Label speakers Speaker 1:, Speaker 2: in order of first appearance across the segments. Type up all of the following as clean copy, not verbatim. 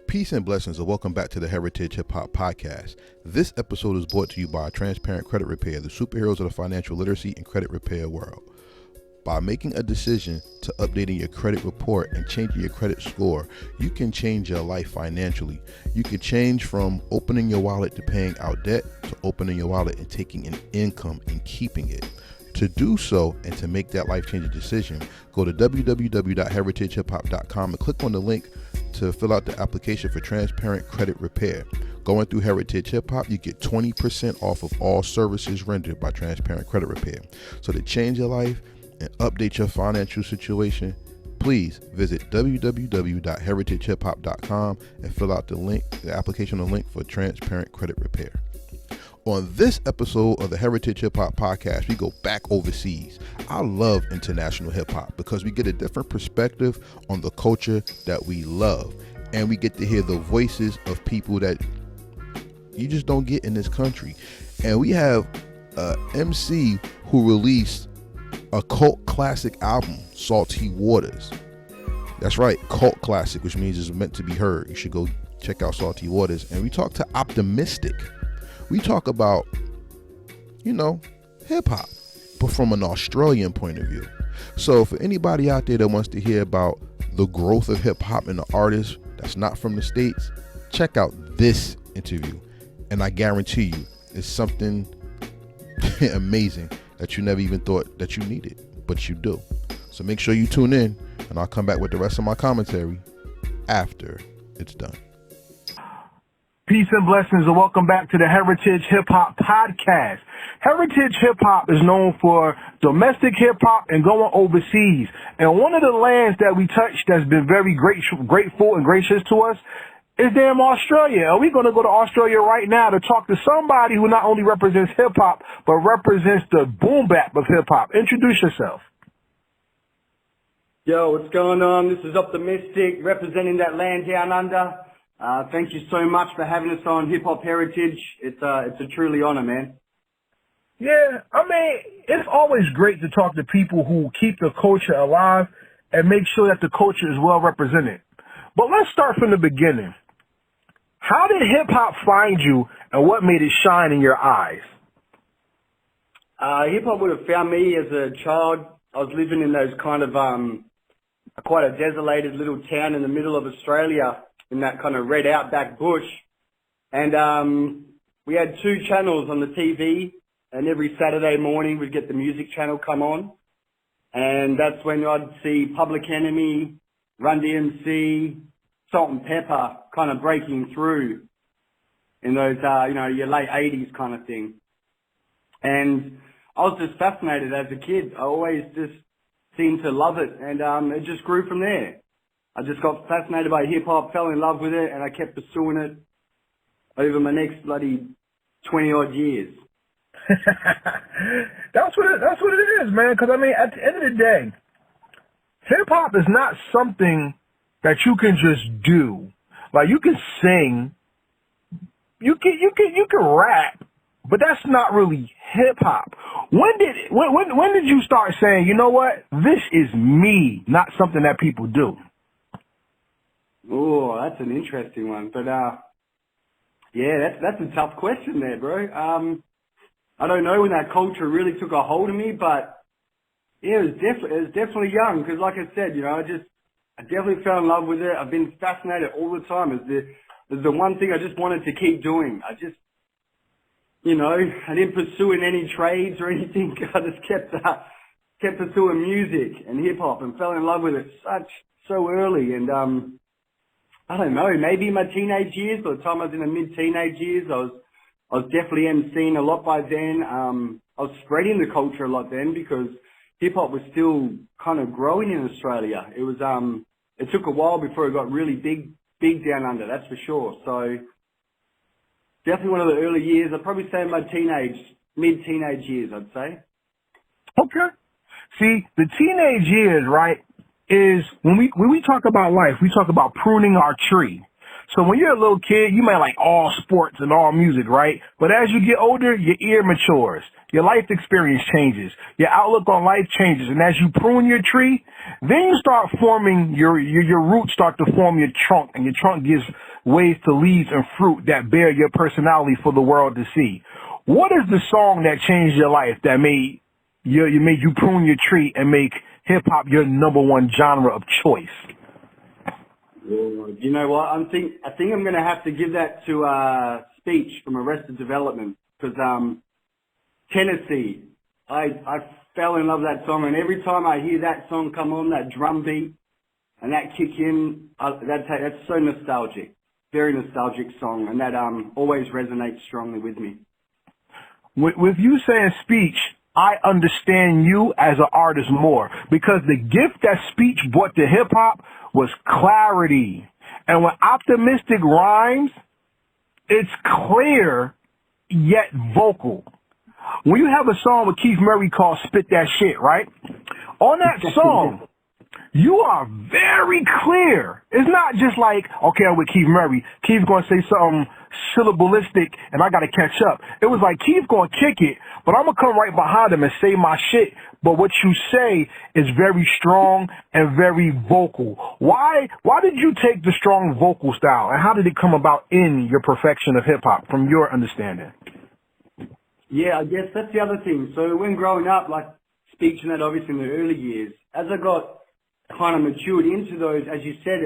Speaker 1: Peace and blessings, and welcome back to the Heritage Hip-Hop Podcast. This episode is brought to you by Transparent Credit Repair, the superheroes of the financial literacy and credit repair world. By making a decision to updating your credit report and changing your credit score, you can change your life financially. You can change from opening your wallet to paying out debt to opening your wallet and taking an income and keeping it. To do so and to make that life-changing decision, go to www.heritagehiphop.com and click on the link to fill out the application for Transparent Credit Repair. Going through Heritage Hip Hop, you get 20% off of all services rendered by Transparent Credit Repair. So to change your life and update your financial situation, please visit www.heritagehiphop.com and fill out the application link for Transparent Credit Repair. On this episode of the Heritage Hip Hop Podcast, we go back overseas. I love international hip hop because we get a different perspective on the culture that we love, and we get to hear the voices of people that you just don't get in this country. And we have a MC who released a cult classic album, Salty Waters. That's right, cult classic, which means it's meant to be heard. You should go check out Salty Waters. And we talk to Optimystic. We talk about, hip hop, but from an Australian point of view. So for anybody out there that wants to hear about the growth of hip hop and the artists that's not from the States, check out this interview. And I guarantee you, it's something amazing that you never even thought that you needed, but you do. So make sure you tune in, and I'll come back with the rest of my commentary after it's done.
Speaker 2: Peace and blessings, and welcome back to the Heritage Hip-Hop Podcast. Heritage Hip-Hop is known for domestic hip-hop and going overseas. And one of the lands that we touched that's been very grateful and gracious to us is damn Australia. And we're going to go to Australia right now to talk to somebody who not only represents hip-hop, but represents the boom bap of hip-hop. Introduce yourself.
Speaker 3: Yo, what's going on? This is Optimystic, representing that land down under. Thank you so much for having us on Hip Hop Heritage. It's a truly honor, man.
Speaker 2: Yeah, it's always great to talk to people who keep the culture alive and make sure that the culture is well represented. But let's start from the beginning. How did hip hop find you, and what made it shine in your eyes?
Speaker 3: Hip hop would have found me as a child. I was living in those kind of quite a desolated little town in the middle of Australia, in that kind of red outback bush. And we had two channels on the TV, and every Saturday morning we'd get the music channel come on. And that's when I'd see Public Enemy, Run DMC, Salt and Pepper kind of breaking through in those, your late 80s kind of thing. And I was just fascinated as a kid. I always just seemed to love it, and it just grew from there. I just got fascinated by hip-hop, fell in love with it, and I kept pursuing it over my next bloody 20-odd years.
Speaker 2: That's what it is, man, because, at the end of the day, hip-hop is not something that you can just do. Like, you can sing, you can rap, but that's not really hip-hop. When did you start saying, you know what, this is me, not something that people do?
Speaker 3: Oh, that's an interesting one. But, that's a tough question there, bro. I don't know when that culture really took a hold of me, but yeah, it was definitely young. Because like I said, I definitely fell in love with it. I've been fascinated all the time. It's the one thing I just wanted to keep doing. I just, I didn't pursue in any trades or anything. I just kept pursuing music and hip hop and fell in love with it so early. And, I don't know, maybe in my teenage years, by the time I was in the mid-teenage years, I was definitely emceeing a lot by then. I was spreading the culture a lot then because hip-hop was still kind of growing in Australia. It was, it took a while before it got really big down under, that's for sure. So definitely one of the early years. I'd probably say in my mid-teenage years, I'd say.
Speaker 2: Okay. See, the teenage years, right, is when we talk about life, we talk about pruning our tree. So when you're a little kid, you might like all sports and all music, right? But as you get older, your ear matures. Your life experience changes. Your outlook on life changes. And as you prune your tree, then you start forming your roots start to form your trunk, and your trunk gives ways to leaves and fruit that bear your personality for the world to see. What is the song that changed your life, that made you prune your tree and make hip hop your number one genre of choice?
Speaker 3: Well, you know what? I think I'm going to have to give that to Speech from Arrested Development, because Tennessee, I fell in love with that song, and every time I hear that song come on, that drum beat and that kick in, that's so nostalgic, very nostalgic song, and that always resonates strongly with me.
Speaker 2: With you saying Speech, I understand you as an artist more, because the gift that Speech brought to hip hop was clarity. And when Optimistic rhymes, it's clear yet vocal. When you have a song with Keith Murray called Spit That Shit, right? On that song, you are very clear. It's not just like, okay, I'm with Keith Murray. Keith's going to say something syllabalistic and I got to catch up. It was like, Keith's going to kick it, but I'm going to come right behind him and say my shit. But what you say is very strong and very vocal. Why did you take the strong vocal style, and how did it come about in your perfection of hip hop from your understanding?
Speaker 3: Yeah, I guess that's the other thing. So when growing up, like Speech and that, obviously in the early years, as I got kind of matured into those, as you said,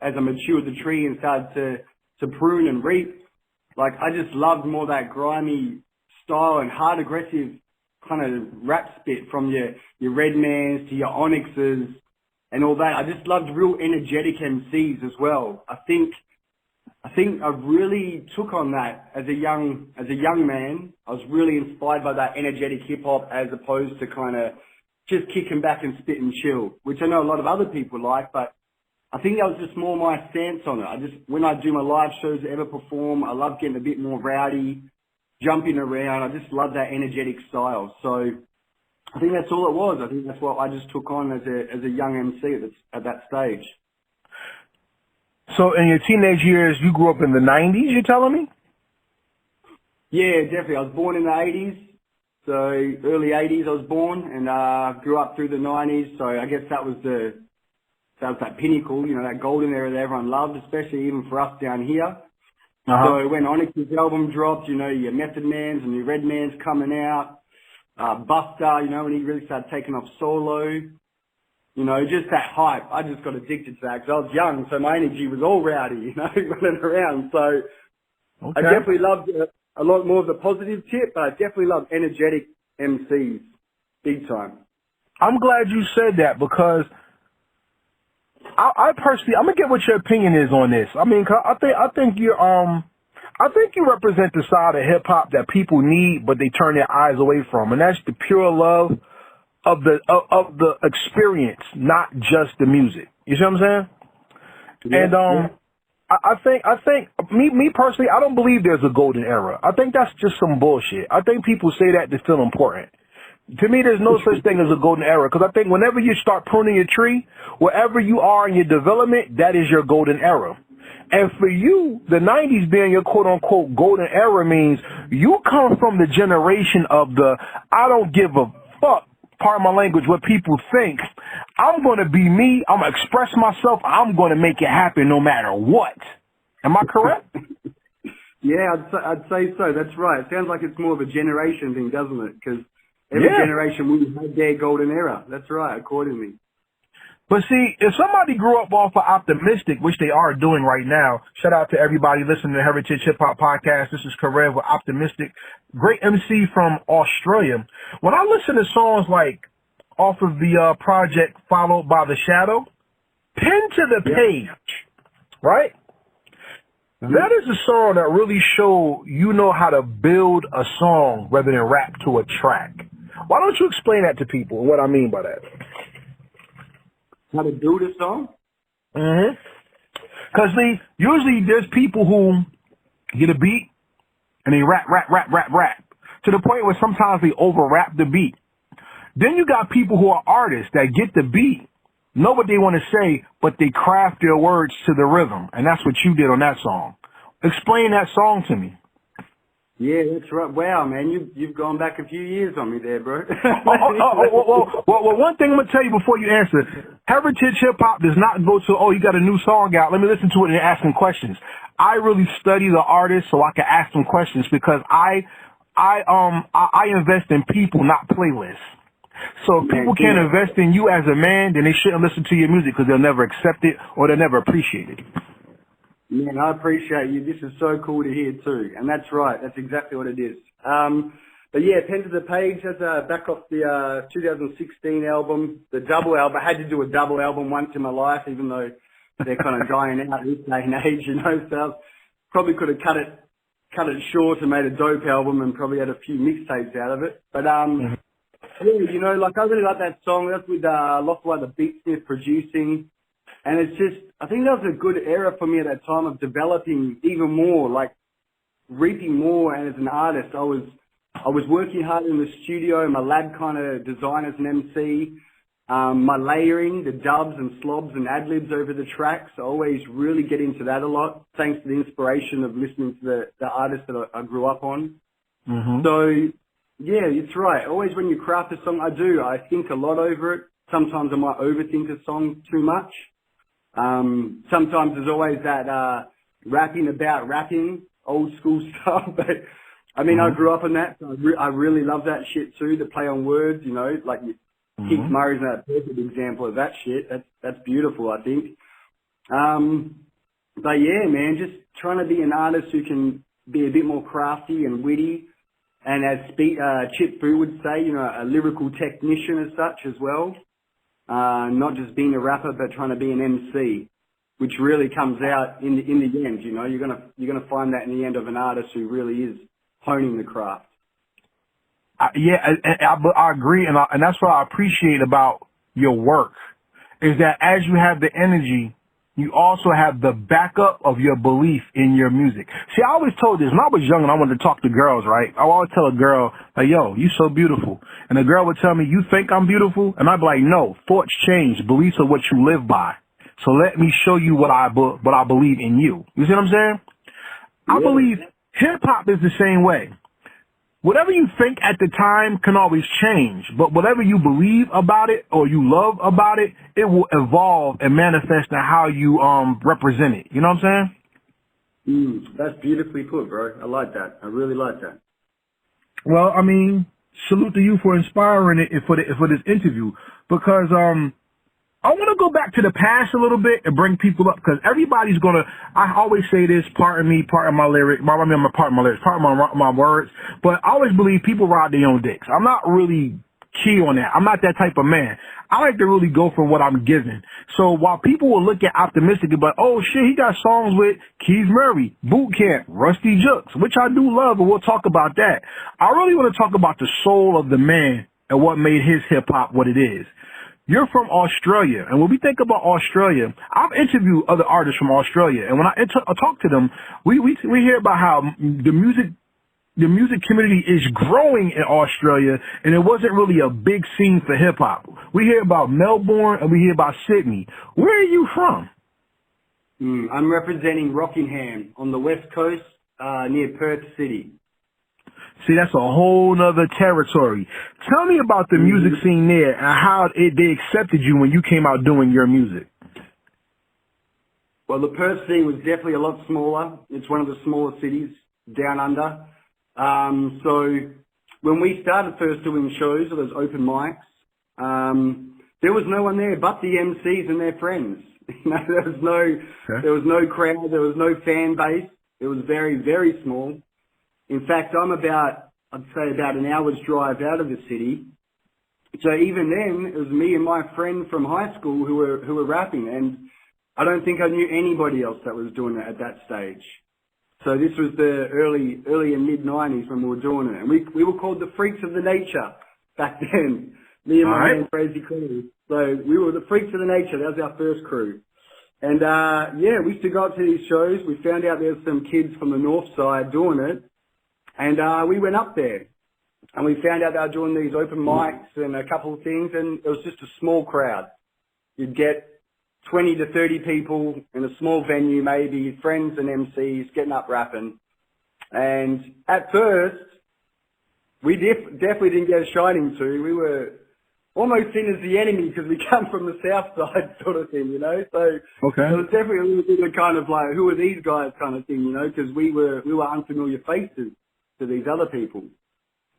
Speaker 3: as I matured the tree and started to prune and reap, like I just loved more that grimy style and hard aggressive kind of rap spit from your Redmans to your Onyxes and all that. I just loved real energetic MCs as well. I think I really took on that as a young man. I was really inspired by that energetic hip hop as opposed to kind of just kicking back and spit and chill, which I know a lot of other people like, but I think that was just more my stance on it. When I do my live shows, ever perform, I love getting a bit more rowdy, jumping around. I just love that energetic style. So I think that's all it was. I think that's what I just took on as a young MC at that stage.
Speaker 2: So in your teenage years, you grew up in the 90s, you're telling me?
Speaker 3: Yeah, definitely. I was born in the 80s. So early 80s I was born, and grew up through the 90s. So I guess that was that pinnacle, you know, that golden era that everyone loved, especially even for us down here. So when Onyx's album dropped, you know, your Method Mans and your Redmans coming out, Buster, you know, when he really started taking off solo, you know, just that hype. I just got addicted to that because I was young, so my energy was all rowdy, you know, running around. So I definitely loved a lot more of the positive tip, but I definitely love energetic MCs, big time.
Speaker 2: I'm glad you said that, because I personally, I'm gonna get what your opinion is on this. I mean, I think you represent the side of hip hop that people need, but they turn their eyes away from, and that's the pure love of the experience, not just the music. You see what I'm saying? Yeah, and I think me personally, I don't believe there's a golden era. I think that's just some bullshit. I think people say that to feel important. To me, there's no such thing as a golden era, because I think whenever you start pruning your tree, wherever you are in your development, that is your golden era. And for you, the 90s being your quote-unquote golden era means you come from the generation of the I don't give a fuck, pardon my language, what people think. I'm going to be me. I'm going to express myself. I'm going to make it happen no matter what. Am I correct?
Speaker 3: Yeah, I'd say so. That's right. It sounds like it's more of a generation thing, doesn't it? Because every generation will have their golden era. That's right, accordingly.
Speaker 2: But see, if somebody grew up off of Optimystic, which they are doing right now, shout out to everybody listening to the Heritage Hip Hop Podcast. This is Karev with Optimystic, great MC from Australia. When I listen to songs like off of the project Followed by the Shadow, Pen to the Page, right? That is a song that really show you know how to build a song rather than rap to a track. Why don't you explain that to people, what I mean by that?
Speaker 3: How to build a song?
Speaker 2: Because usually there's people who get a beat and they rap to the point where sometimes they over rap the beat. Then you got people who are artists that get the beat, know what they want to say, but they craft their words to the rhythm. And that's what you did on that song. Explain that song to me.
Speaker 3: Yeah, that's right. Wow, man, you've gone back a few years on me there, bro.
Speaker 2: Well, one thing I'm gonna tell you before you answer: Heritage Hip Hop does not go to, oh, you got a new song out, let me listen to it and ask them questions. I really study the artist so I can ask them questions because I invest in people, not playlists. So if
Speaker 3: Man,
Speaker 2: people can't invest in you as a man, then they shouldn't listen to your music because they'll never accept it or they'll never appreciate it.
Speaker 3: man, I appreciate you. This is so cool to hear too. And that's right. That's exactly what it is. But yeah, Pen to the Page has back off the 2016 album, the double album. I had to do a double album once in my life, even though they're kind of dying out this day and age, you know. So I probably could have cut it short and made a dope album and probably had a few mixtapes out of it. But yeah, you know, like I really like that song. That's with Lockwood, the Beatsmith producing. And it's just, I think that was a good era for me at that time of developing even more, like reaping more. And as an artist, I was working hard in the studio. My lab kind of design as an MC. My layering, the dubs and slobs and ad-libs over the tracks. I always really get into that a lot, thanks to the inspiration of listening to the artists that I grew up on.
Speaker 2: Mm-hmm.
Speaker 3: So, yeah, it's right. Always when you craft a song, I think a lot over it. Sometimes I might overthink a song too much. Sometimes there's always that rapping about rapping, old school stuff. But I mean, I grew up on that, so I really love that shit too. The play on words, you know, like Keith Murray's a perfect example of that shit. That's beautiful, I think. But yeah, man, just trying to be an artist who can be a bit more crafty and witty, and as Chip Fu would say, you know, a lyrical technician as such as well. Not just being a rapper, but trying to be an MC, which really comes out in the end. You know, you're gonna find that in the end of an artist who really is honing the craft.
Speaker 2: I agree, and that's what I appreciate about your work is that as you have the energy, you also have the backup of your belief in your music. See, I always told this when I was young and I wanted to talk to girls, right? I would always tell a girl, like, yo, you so beautiful. And the girl would tell me, you think I'm beautiful? And I'd be like, no, thoughts change. Beliefs are what you live by. So let me show you what I believe in you. You see what I'm saying?
Speaker 3: Yeah.
Speaker 2: I believe hip hop is the same way. Whatever you think at the time can always change, but whatever you believe about it or you love about it, it will evolve and manifest in how you represent it. You know what I'm saying?
Speaker 3: That's beautifully put, bro. I like that. I really like that.
Speaker 2: Well, I mean, salute to you for inspiring it for this interview because I want to go back to the past a little bit and bring people up because everybody's going to, I always say this, pardon my lyrics, pardon my words, but I always believe people ride their own dicks. I'm not really key on that. I'm not that type of man. I like to really go for what I'm given. So while people will look at Optimistic and be like, oh shit, he got songs with Keith Murray, Boot Camp, Rusty Jukes, which I do love, and we'll talk about that. I really want to talk about the soul of the man and what made his hip hop what it is. You're from Australia, and when we think about Australia, I've interviewed other artists from Australia, and when I talk to them, we hear about how the music community is growing in Australia, and it wasn't really a big scene for hip hop. We hear about Melbourne, and we hear about Sydney. Where are you from?
Speaker 3: I'm representing Rockingham on the west coast, near Perth City.
Speaker 2: See, that's a whole nother territory. Tell me about the music scene there and how they accepted you when you came out doing your music.
Speaker 3: Well, the Perth scene was definitely a lot smaller. It's one of the smaller cities down under. So when we started first doing shows or those open mics, there was no one there but the MCs and their friends. You know, there was no crowd, there was no fan base. It was very, very small. In fact, I'd say about an hour's drive out of the city. So even then, it was me and my friend from high school who were rapping, and I don't think I knew anybody else that was doing it at that stage. So this was the early and mid 90s when we were doing it, and we were called the Freaks of the Nature back then. Me and my man Crazy Crew. So we were the Freaks of the Nature. That was our first crew. And yeah, we used to go up to these shows. We found out there were some kids from the north side doing it. And we went up there and we found out they were doing these open mics and a couple of things, and it was just a small crowd. You'd get 20 to 30 people in a small venue, maybe friends and MCs getting up rapping. And at first, we definitely didn't get a shining to. We were almost seen as the enemy because we come from the south side sort of thing, you know. So
Speaker 2: Okay.
Speaker 3: it was definitely a little bit of kind of like, who are these guys kind of thing, you know, because we were unfamiliar faces to these other people.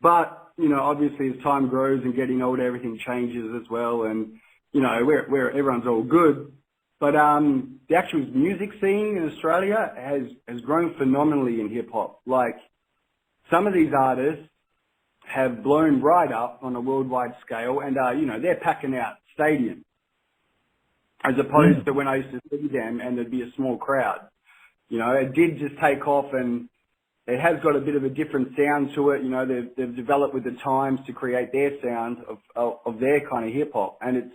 Speaker 3: But, you know, obviously as time grows and getting older, everything changes as well. And, you know, where everyone's all good. But the actual music scene in Australia has grown phenomenally in hip-hop. Like, some of these artists have blown right up on a worldwide scale and, you know, they're packing out stadiums as opposed to when I used to see them and there'd be a small crowd. You know, it did just take off and it has got a bit of a different sound to it. You know, they've developed with the times to create their sound of their kind of hip-hop. And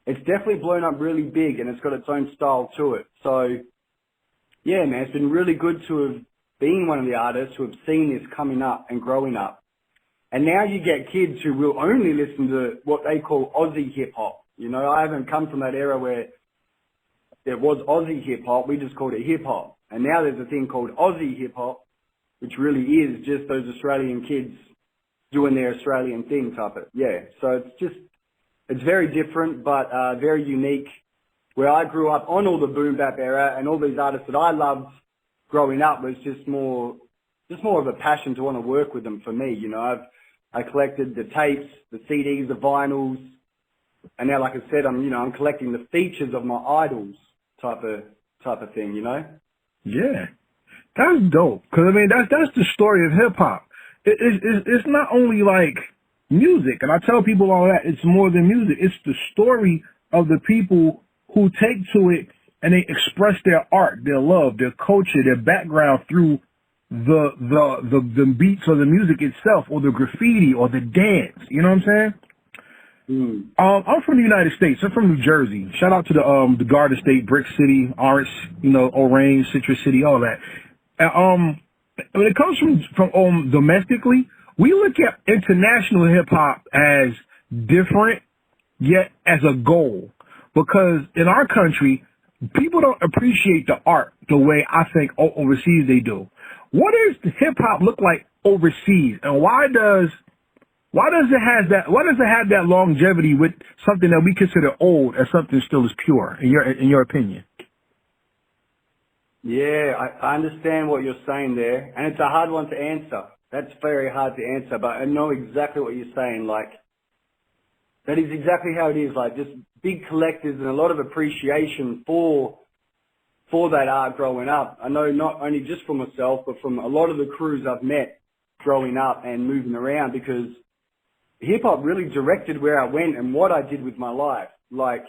Speaker 3: it's definitely blown up really big and it's got its own style to it. So, yeah, man, it's been really good to have been one of the artists who have seen this coming up and growing up. And now you get kids who will only listen to what they call Aussie hip-hop. You know, I haven't come from that era where there was Aussie hip-hop. We just called it hip-hop. And now there's a thing called Aussie hip-hop, which really is just those Australian kids doing their Australian thing type of, yeah. So it's very different, but very unique. Where I grew up on all the boom bap era and all these artists that I loved growing up was just more of a passion to want to work with them for me. You know, I collected the tapes, the CDs, the vinyls, and now, like I said, I'm collecting the features of my idols type of thing, you know?
Speaker 2: Yeah. That's dope. Cause I mean, that's the story of hip hop. It's not only like music, and I tell people all that, it's more than music. It's the story of the people who take to it and they express their art, their love, their culture, their background through the beats or the music itself or the graffiti or the dance. You know what I'm saying? I'm from the United States. I'm from New Jersey. Shout out to the Garden State, Brick City, Orange, you know, Orange, Citrus City, all that. When it comes from domestically, we look at international hip hop as different, yet as a goal. Because in our country, people don't appreciate the art the way I think overseas they do. What does hip hop look like overseas, and why does it have that longevity with something that we consider old as something still is pure in your opinion?
Speaker 3: Yeah, I understand what you're saying there, and it's a hard one to answer. That's very hard to answer, but I know exactly what you're saying. Like, that is exactly how it is. Like, just big collectors and a lot of appreciation for that art growing up. I know not only just for myself, but from a lot of the crews I've met growing up and moving around, because hip-hop really directed where I went and what I did with my life. Like,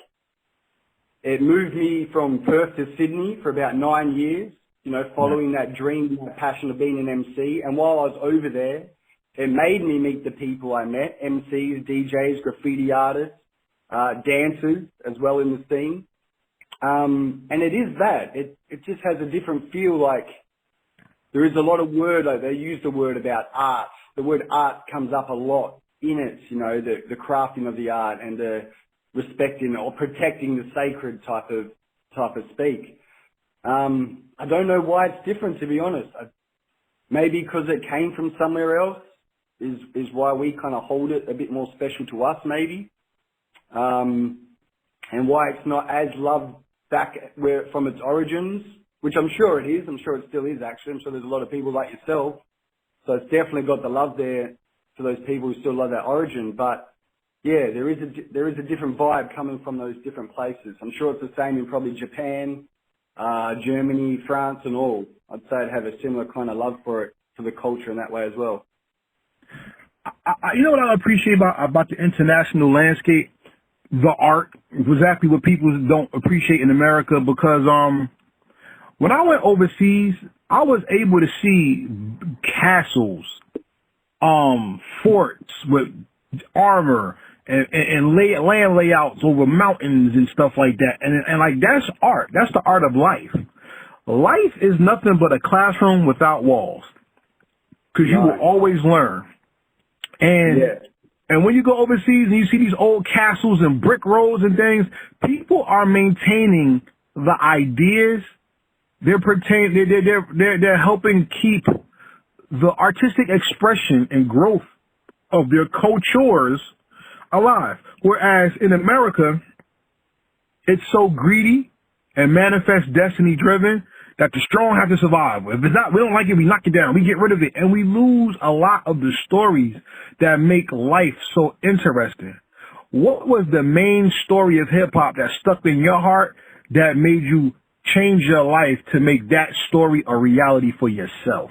Speaker 3: it moved me from Perth to Sydney for about 9 years, you know, following that dream, that passion of being an MC. And while I was over there, it made me meet the people I met, MCs, DJs, graffiti artists, dancers as well in the scene. And it is that. It just has a different feel. Like, there is a lot of word, like they use the word about art. The word art comes up a lot in it, you know, the crafting of the art and the respecting or protecting the sacred type of speak. I don't know why it's different, to be honest. Maybe because it came from somewhere else is why we kind of hold it a bit more special to us, maybe. And why it's not as loved back from its origins, which I'm sure it is. I'm sure it still is, actually. I'm sure there's a lot of people like yourself. So it's definitely got the love there for those people who still love that origin. But yeah, there is a different vibe coming from those different places. I'm sure it's the same in probably Japan, Germany, France, and all. I'd say I'd have a similar kind of love for it, for the culture in that way as well.
Speaker 2: You know what I appreciate about the international landscape? The art, exactly what people don't appreciate in America, because when I went overseas, I was able to see castles, forts with armor and land layouts over mountains and stuff like that. And like, that's art. That's the art of life. Life is nothing but a classroom without walls, because you will always learn. And when you go overseas and you see these old castles and brick roads and things, people are maintaining the ideas. They're helping keep the artistic expression and growth of their cultures alive. Whereas in America, it's so greedy and manifest destiny driven that the strong have to survive. If it's not, we don't like it, we knock it down, we get rid of it, and we lose a lot of the stories that make life so interesting. What was the main story of hip hop that stuck in your heart that made you change your life to make that story a reality for yourself?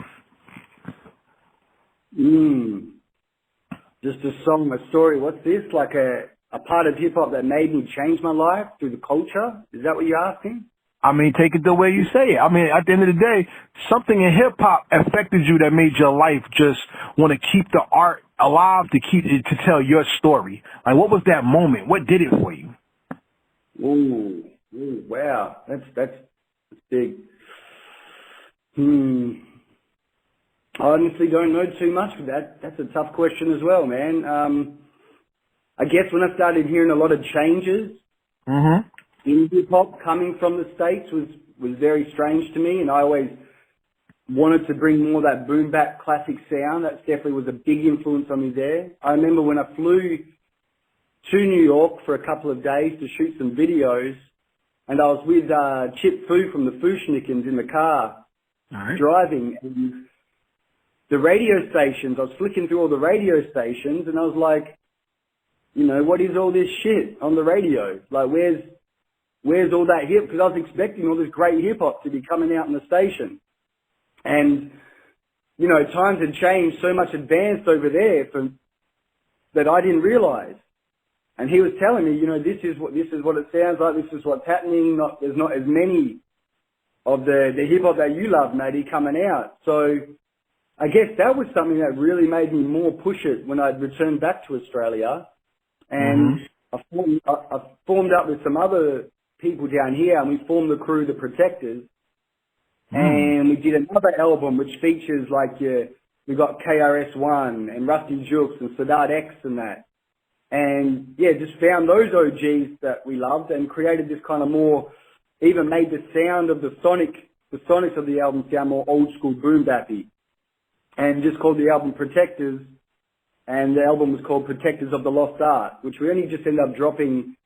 Speaker 3: Just a song, a story. What's this? Like a part of hip hop that made me change my life through the culture? Is that what you're asking?
Speaker 2: I mean, take it the way you say it. I mean, at the end of the day, something in hip hop affected you that made your life just want to keep the art alive, to keep it, to tell your story. Like, what was that moment? What did it for you?
Speaker 3: Ooh, wow, that's big. I honestly don't know too much for that. That's a tough question as well, man. I guess when I started hearing a lot of changes in hip hop coming from the States was very strange to me, and I always wanted to bring more of that boom bap classic sound. That definitely was a big influence on me there. I remember when I flew to New York for a couple of days to shoot some videos, and I was with Chip Fu from the Fushnikins in the car driving, and the radio stations, I was flicking through all the radio stations, and I was like, you know, what is all this shit on the radio? Like, where's all that hip? Because I was expecting all this great hip hop to be coming out in the station. And, you know, times had changed, so much advanced over there that I didn't realize. And he was telling me, you know, this is what it sounds like, this is what's happening. There's not as many of the hip hop that you love, matey, coming out. So I guess that was something that really made me more push it when I'd returned back to Australia. And I formed up with some other people down here, and we formed the crew, The Protectors. And we did another album which features we got KRS-One and Rusty Jukes and Sadat X and that. And yeah, just found those OGs that we loved and created this kind of more, even made the sound of the sonics of the album sound more old school boom bappy. And just called the album Protectors. And the album was called Protectors of the Lost Art, which we only just ended up dropping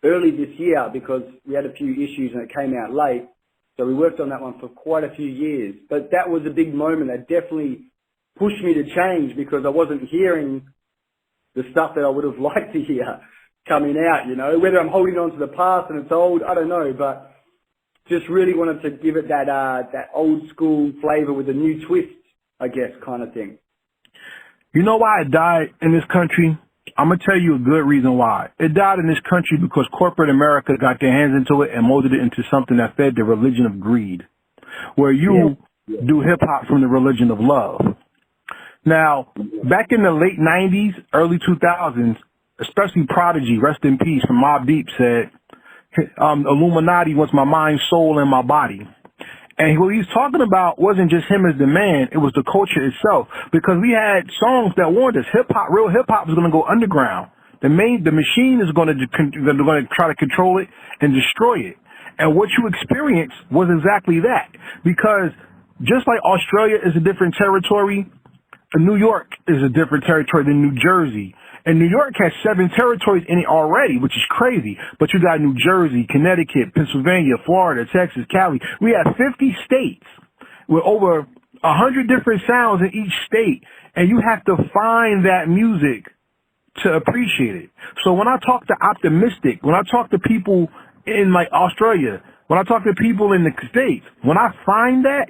Speaker 3: early this year because we had a few issues and it came out late. So we worked on that one for quite a few years. But that was a big moment that definitely pushed me to change because I wasn't hearing the stuff that I would have liked to hear coming out, you know. Whether I'm holding on to the past and it's old, I don't know. But just really wanted to give it that old school flavor with a new twist, I guess, kind of thing.
Speaker 2: You know why it died in this country? I'm going to tell you a good reason why. It died in this country because corporate America got their hands into it and molded it into something that fed the religion of greed, where you do hip-hop from the religion of love. Now, back in the late 90s, early 2000s, especially Prodigy, rest in peace, from Mobb Deep said, Illuminati wants my mind, soul, and my body. And what he's talking about wasn't just him as the man, it was the culture itself. Because we had songs that warned us, hip-hop, real hip-hop is going to go underground. The machine is going to try to control it and destroy it. And what you experienced was exactly that. Because just like Australia is a different territory, New York is a different territory than New Jersey. And New York has 7 territories in it already, which is crazy. But you got New Jersey, Connecticut, Pennsylvania, Florida, Texas, Cali. We have 50 states with over 100 different sounds in each state. And you have to find that music to appreciate it. So when I talk to Optimystic, when I talk to people in like Australia, when I talk to people in the States, when I find that,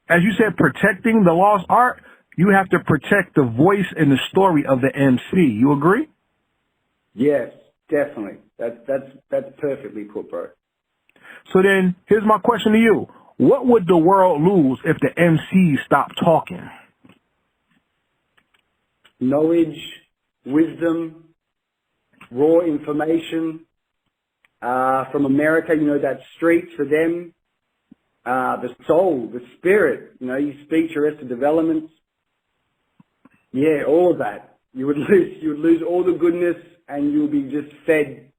Speaker 2: as you said, protecting the lost art, you have to protect the voice and the story of the MC. You agree?
Speaker 3: Yes, definitely. That's perfectly put, bro.
Speaker 2: So then, here's my question to you. What would the world lose if the MC stopped talking?
Speaker 3: Knowledge, wisdom, raw information from America, you know, that street for them, the soul, the spirit, you know, you speak to Arrested Developments. Yeah, all of that. You would lose all the goodness and you'll be just fed.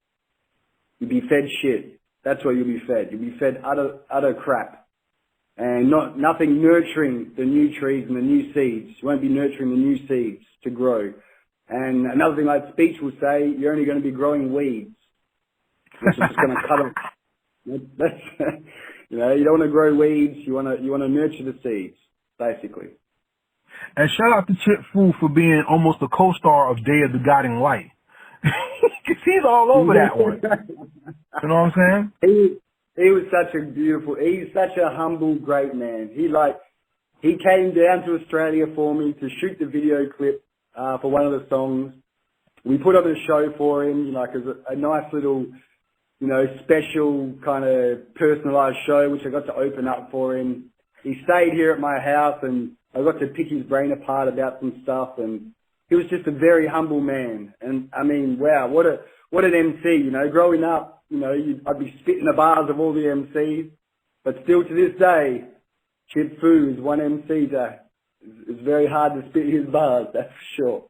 Speaker 3: You'll be fed shit. That's what you'll be fed. You'll be fed utter crap. and nothing nurturing the new trees and the new seeds. You won't be nurturing the new seeds to grow. And another thing like speech will say, you're only going to be growing weeds, which is just going to cut off. That's, you know, you don't want to grow weeds. You want to nurture the seeds, basically.
Speaker 2: And shout out to Chip Fu for being almost a co-star of Day of the Guiding Light. Cause he's all over that one. You know what I'm saying?
Speaker 3: He was he's such a humble, great man. He came down to Australia for me to shoot the video clip for one of the songs. We put on a show for him, you know, like a nice little, you know, special kind of personalised show, which I got to open up for him. He stayed here at my house, and I got to pick his brain apart about some stuff, and he was just a very humble man. And I mean, wow, what an MC, you know, growing up, you know, I'd be spitting the bars of all the MCs, but still to this day, Chip Fu is one MC that it's very hard to spit his bars, that's for sure.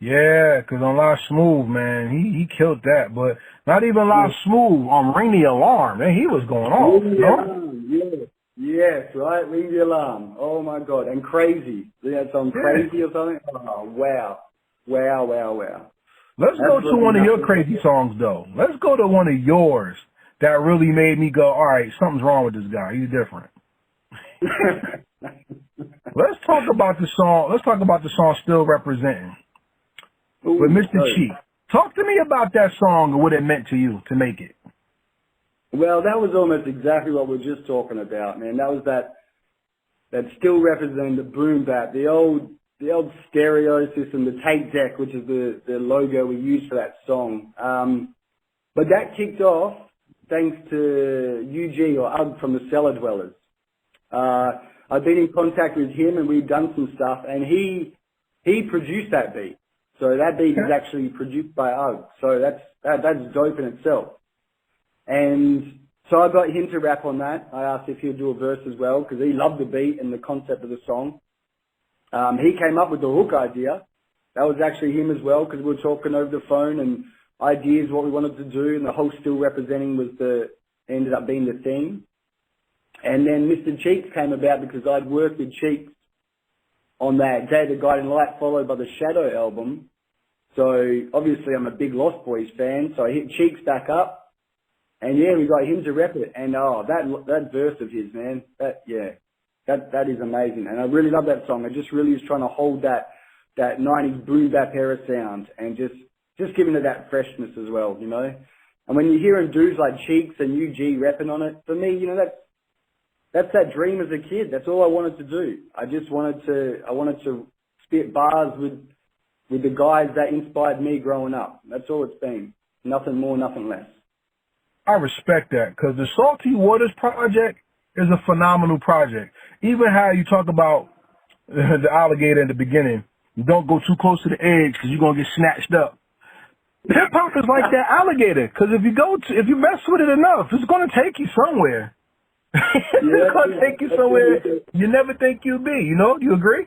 Speaker 2: Yeah, cause on La Smooth, man, he killed that, but not even La Smooth, on Ring the Alarm, man, he was going off,
Speaker 3: Ring the Alarm, yeah. Yes, right, Ring the Alarm. Oh my God, and Crazy. That song Crazy or something? Oh, wow. Wow.
Speaker 2: Let's go to one of your crazy songs, though. Let's go to one of yours that really made me go, all right, something's wrong with this guy. He's different. Let's talk about the song. Let's talk about the song Still Representing with Mr. Cheek. Talk to me about that song and what it meant to you to make it.
Speaker 3: Well, that was almost exactly what we were just talking about, man. That was that Still Representing the Boom Bap, the old stereo system, the tape deck, which is the logo we used for that song. But that kicked off thanks to UG or Ugg from the Cellar Dwellers. I've been in contact with him and we've done some stuff, and he produced that beat. So that beat is actually produced by Ugg. So that's dope in itself. And so I got him to rap on that. I asked if he'd do a verse as well because he loved the beat and the concept of the song. He came up with the hook idea. That was actually him as well because we were talking over the phone and ideas, what we wanted to do, and the whole Still Representing ended up being the theme. And then Mr. Cheeks came about because I'd worked with Cheeks on that Day of the Guiding Light followed by the Shadow album. So obviously I'm a big Lost Boys fan, so I hit Cheeks back up. And yeah, we got him to rap it. And that verse of his, man, that is amazing. And I really love that song. It just really is trying to hold that 90s boom bap era sound and just giving it that freshness as well, you know. And when you're hearing dudes like Cheeks and UG rapping on it, for me, you know, that's that dream as a kid. That's all I wanted to do. I wanted to spit bars with the guys that inspired me growing up. That's all it's been. Nothing more, nothing less.
Speaker 2: I respect that because the Salty Waters project is a phenomenal project. Even how you talk about the alligator in the beginning, you don't go too close to the edge because you're going to get snatched up. Hip hop is like that alligator because if you mess with it enough, it's going to take you somewhere. It's going to take you somewhere you never think you'll be, you know? Do you agree?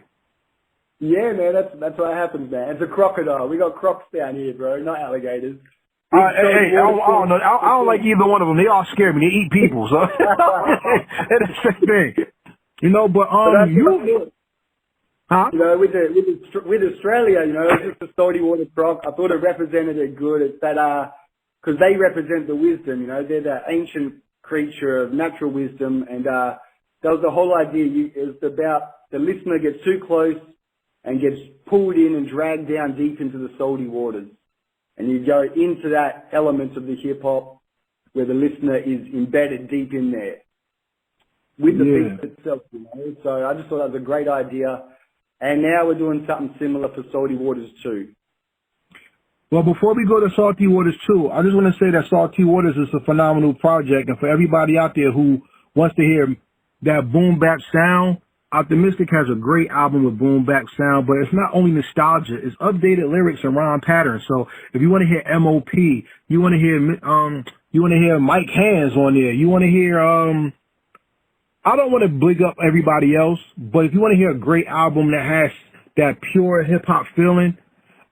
Speaker 3: Yeah, man, that's what happens, man. It's a crocodile. We got crocs down here, bro, not alligators.
Speaker 2: I don't know. I don't like either one of them. They all scare me. They eat people, so it's the same thing. You know, but you know, with Australia, you know, it's just a salty water croc. I thought it represented it good. It's that because they represent the wisdom. You know, they're the ancient creature of natural wisdom, and that was the whole idea. It's about the listener gets too close and gets pulled in and dragged down deep into the salty waters. And you go into that element of the hip-hop where the listener is embedded deep in there with the beat itself, you know. So I just thought that was a great idea. And now we're doing something similar for Salty Waters 2. Well, before we go to Salty Waters 2, I just want to say that Salty Waters is a phenomenal project. And for everybody out there who wants to hear that boom bap sound, Optimystic has a great album with boom bap sound, but it's not only nostalgia, it's updated lyrics and rhyme patterns. So if you want to hear M.O.P., you want to hear Mike Hands on there, you want to hear, I don't want to big up everybody else, but if you want to hear a great album that has that pure hip hop feeling,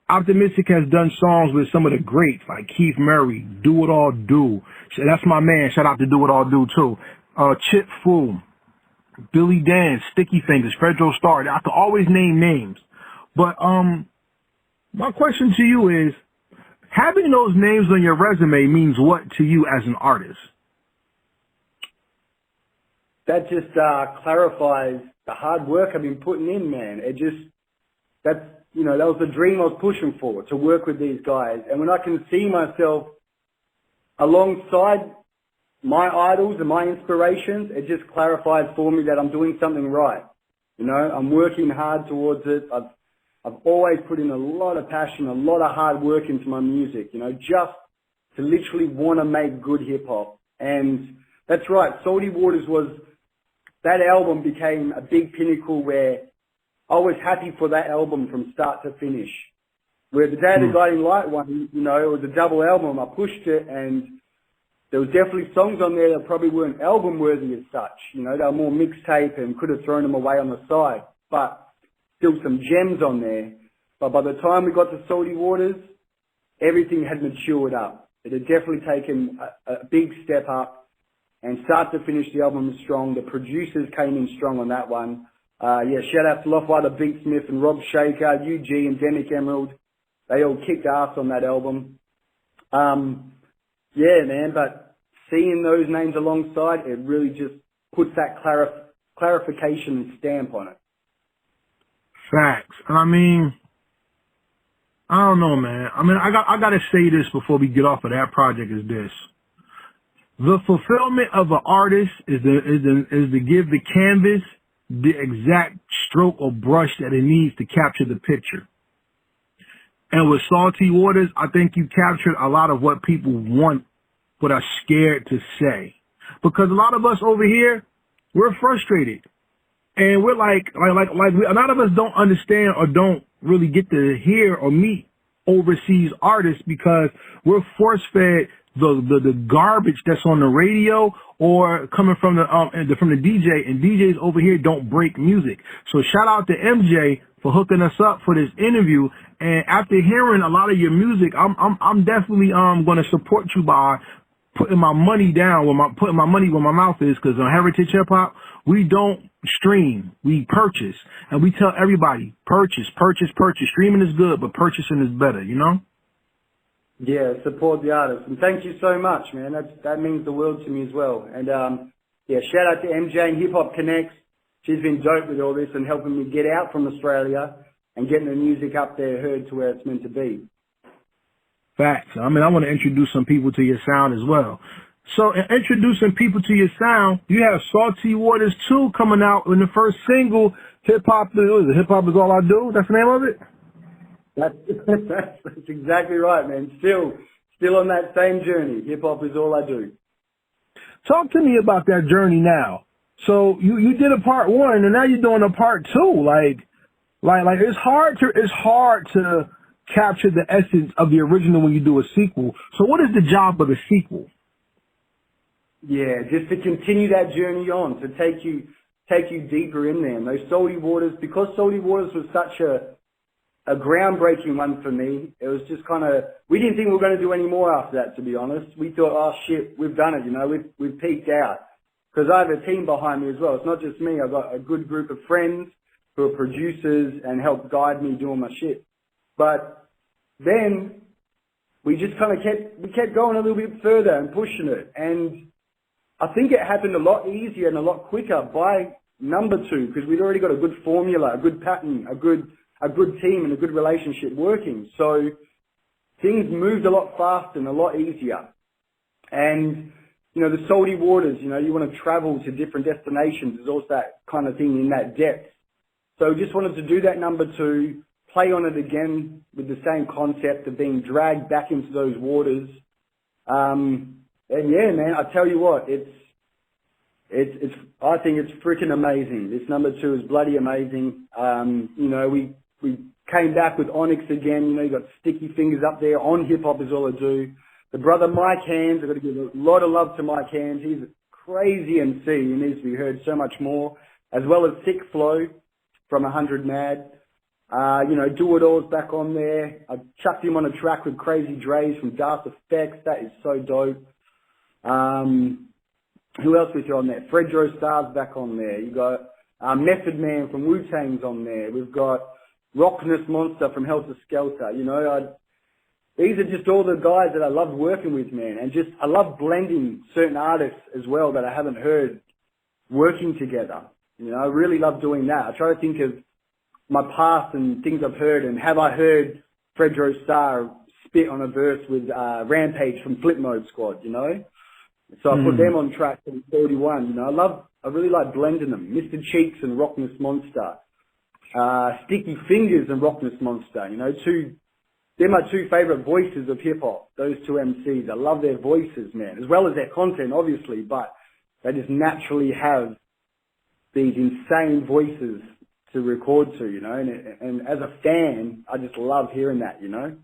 Speaker 2: Optimystic has done songs with some of the greats like Keith Murray, Do It All Do. That's my man. Shout out to Do It All Do too. Chip Fool, Billy Dan, Sticky Fingers, Fredro Starr. I could always name names. But my question to you is, having those names on your resume means what to you as an artist?
Speaker 3: That just clarifies the hard work I've been putting in, man. That was the dream I was pushing for, to work with these guys. And when I can see myself alongside my idols and my inspirations, it just clarifies for me that I'm doing something right. I'm working hard towards it. I've always put in a lot of passion, a lot of hard work into my music, just to literally want to make good hip hop. And that's right, Salty Waters that album became a big pinnacle where I was happy for that album from start to finish. Where the Day of the Guiding Light one, it was a double album. I pushed it, and there was definitely songs on there that probably weren't album worthy as such. They were more mixtape and could have thrown them away on the side. But still some gems on there. But by the time we got to Salty Waters, everything had matured up. It had definitely taken a big step up, and start to finish the album was strong. The producers came in strong on that one. Shout out to Lofwhite Beatsmith and Rob Shaker, UG and Demic Emerald. They all kicked ass on that album. Man, but seeing those names alongside, it really just puts that clarification and stamp on it.
Speaker 2: Facts. And I don't know, man. I gotta say this before we get off of that project is this. The fulfillment of an artist is to give the canvas the exact stroke or brush that it needs to capture the picture. And with Salty Waters, I think you captured a lot of what people want but are scared to say. Because a lot of us over here, we're frustrated. And we're like a lot of us don't understand or don't really get to hear or meet overseas artists because we're force-fed the garbage that's on the radio or coming from the DJ, and DJs over here don't break music. So shout out to MJ for hooking us up for this interview. And after hearing a lot of your music, I'm definitely going to support you by putting my money down putting my money where my mouth is, because on Heritage Hip Hop, we don't stream, we purchase. And we tell everybody, purchase. Streaming is good, but purchasing is better,
Speaker 3: Yeah, support the artists. And thank you so much, man. That means the world to me as well. And shout out to MJ and Hip Hop Connects. She's been dope with all this and helping me get out from Australia and getting the music up there heard to where it's meant to be.
Speaker 2: Facts. I want to introduce some people to your sound as well. So in introducing people to your sound, you have Salty Waters 2 coming out in the first single, Hip Hop Is All I Do. That's the name of it?
Speaker 3: That's exactly right, man. Still on that same journey. Hip hop is all I do.
Speaker 2: Talk to me about that journey now. So you did a part 1 and now you're doing a part 2. Like it's hard to capture the essence of the original when you do a sequel. So what is the job of the sequel?
Speaker 3: Yeah, just to continue that journey on, to take you deeper in there. And those Salty Waters, because Salty Waters was such a groundbreaking one for me, it was just we didn't think we were going to do any more after that, to be honest. We thought, oh shit, we've done it, we've peaked out. Because I have a team behind me as well. It's not just me. I've got a good group of friends who are producers and help guide me doing my shit. But then we just kept going a little bit further and pushing it. And I think it happened a lot easier and a lot quicker by number 2, because we'd already got a good formula, a good pattern, a good team and a good relationship working. So things moved a lot faster and a lot easier. And, the Salty Waters, you want to travel to different destinations. There's also that kind of thing in that depth. So just wanted to do that number 2, play on it again with the same concept of being dragged back into those waters. And yeah, man, I tell you what, I think it's freaking amazing. This number 2 is bloody amazing. We came back with Onyx again. You got Sticky Fingers up there on Hip Hop Is All I Do. The brother Mike Hands, I've got to give a lot of love to Mike Hands. He's a crazy MC. He needs to be heard so much more. As well as Sick Flow from 100 Mad. Do It All's back on there. I chucked him on a track with Crazy Dre's from Darth Effects. That is so dope. Who else we throw on there? Fredro Starr's back on there. You got Method Man from Wu-Tang's on there. We've got Rockness Monster from Helter Skelter. You know, these are just all the guys that I love working with, man. And just, I love blending certain artists as well that I haven't heard working together. You know, I really love doing that. I try to think of my past and things I've heard, and have I heard Fredro Starr spit on a verse with Rampage from Flip Mode Squad, you know? So I put them on track in 31. You know, I really like blending them. Mr. Cheeks and Rockness Monster. Sticky Fingers and Rockness Monster. You know, they're my two favorite voices of hip hop. Those two MCs. I love their voices, man, as well as their content, obviously, but they just naturally have these insane voices to record to, you know, and as a fan, I just love hearing that, you know?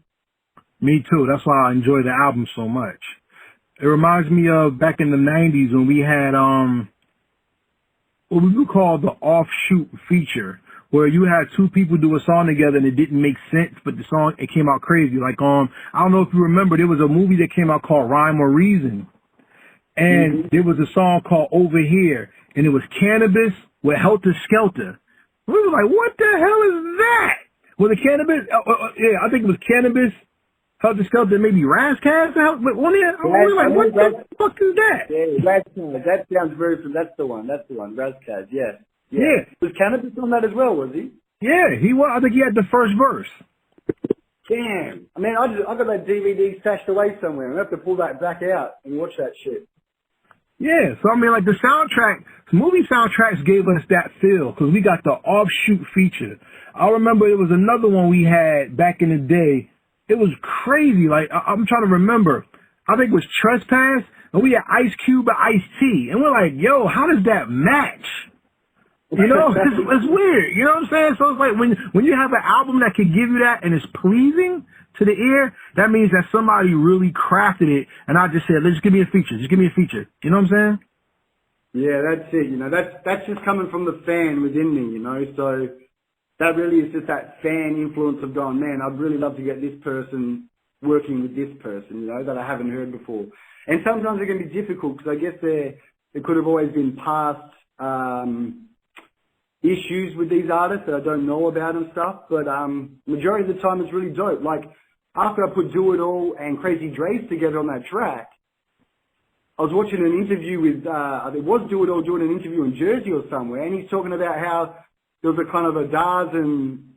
Speaker 2: Me too. That's why I enjoy the album so much. It reminds me of back in the 90s when we had, what we would call the offshoot feature, where you had two people do a song together and it didn't make sense, but the song, it came out crazy. Like, I don't know if you remember, there was a movie that came out called Rhyme or Reason. And there was a song called Over Here, and it was Cannabis with Helter Skelter. We were like, what the hell is that? Was it Cannabis? Yeah, I think it was Cannabis, Helter Skelter, maybe Razzcast. But one here, we were like, what the fuck is that?
Speaker 3: Yeah, Razzcast. That sounds very, that's the one, Razzcast, yes.
Speaker 2: Yeah.
Speaker 3: Was Cannabis on that as well, was he?
Speaker 2: Yeah, he was. I think he had the first verse.
Speaker 3: Damn. I mean, I got that DVD stashed away somewhere. I'm going to have to pull that back out and watch that shit.
Speaker 2: Yeah, so I mean, like the soundtrack, movie soundtracks gave us that feel because we got the offshoot feature. I remember there was another one we had back in the day. It was crazy. Like, I'm trying to remember. I think it was Trespass, and we had Ice Cube and Ice-T. And we're like, yo, how does that match? You know, it's weird. You know what I'm saying? So it's like when you have an album that can give you that and it's pleasing to the ear, that means that somebody really crafted it. And I just said, just give me a feature. Just give me a feature. You know what I'm saying?
Speaker 3: Yeah, that's it. You know, that's just coming from the fan within me, you know. So that really is just that fan influence of going, man, I'd really love to get this person working with this person, you know, that I haven't heard before. And sometimes it can be difficult because I guess there could have always been past issues with these artists that I don't know about and stuff, but majority of the time it's really dope. Like, after I put Do It All and Crazy Dre's together on that track, I was watching an interview with, it was Do It All doing an interview in Jersey or somewhere, and he's talking about how there was a kind of a Dars and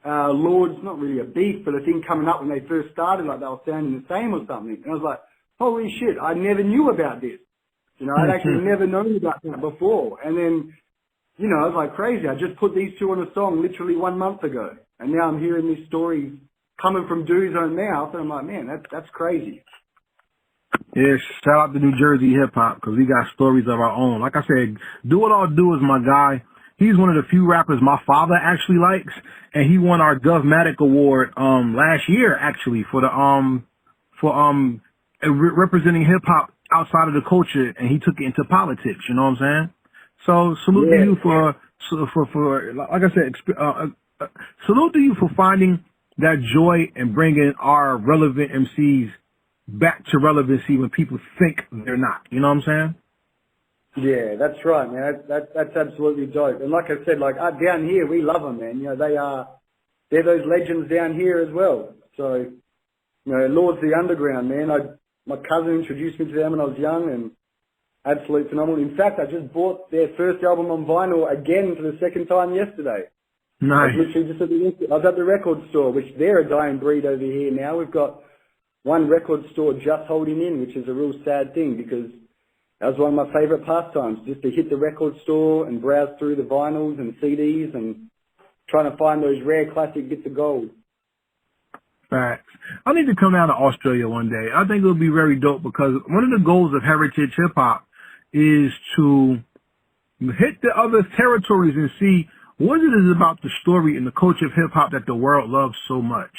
Speaker 3: Lords, not really a beef, but a thing coming up when they first started, like they were sounding the same or something. And I was like, holy shit, I never knew about this. You know, I'd actually never known about that before. And then, you know, I was like crazy. I just put these two on a song literally 1 month ago. And now I'm hearing these stories coming from Dude's own mouth. And I'm like, man, that's crazy.
Speaker 2: Yeah, shout out to New Jersey hip hop because we got stories of our own. Like I said, Do It All Do is my guy. He's one of the few rappers my father actually likes. And he won our Govmatic Award, last year actually for representing hip hop outside of the culture. And he took it into politics. You know what I'm saying? So salute to you for like I said, salute to you for finding that joy and bringing our relevant MCs back to relevancy when people think they're not. You know what I'm saying?
Speaker 3: Yeah, that's right, man. That's absolutely dope. And like I said, like down here, we love them, man. You know, they're those legends down here as well. So, you know, Lords of the Underground, man. My cousin introduced me to them when I was young, and absolutely phenomenal. In fact, I just bought their first album on vinyl again for the second time yesterday.
Speaker 2: Nice.
Speaker 3: I was at the record store, which they're a dying breed over here now. We've got one record store just holding in, which is a real sad thing because that was one of my favorite pastimes, just to hit the record store and browse through the vinyls and CDs and trying to find those rare classic bits of gold.
Speaker 2: Facts. I need to come down to Australia one day. I think it'll be very dope because one of the goals of Heritage Hip Hop is to hit the other territories and see what it is about the story and the culture of hip hop that the world loves so much.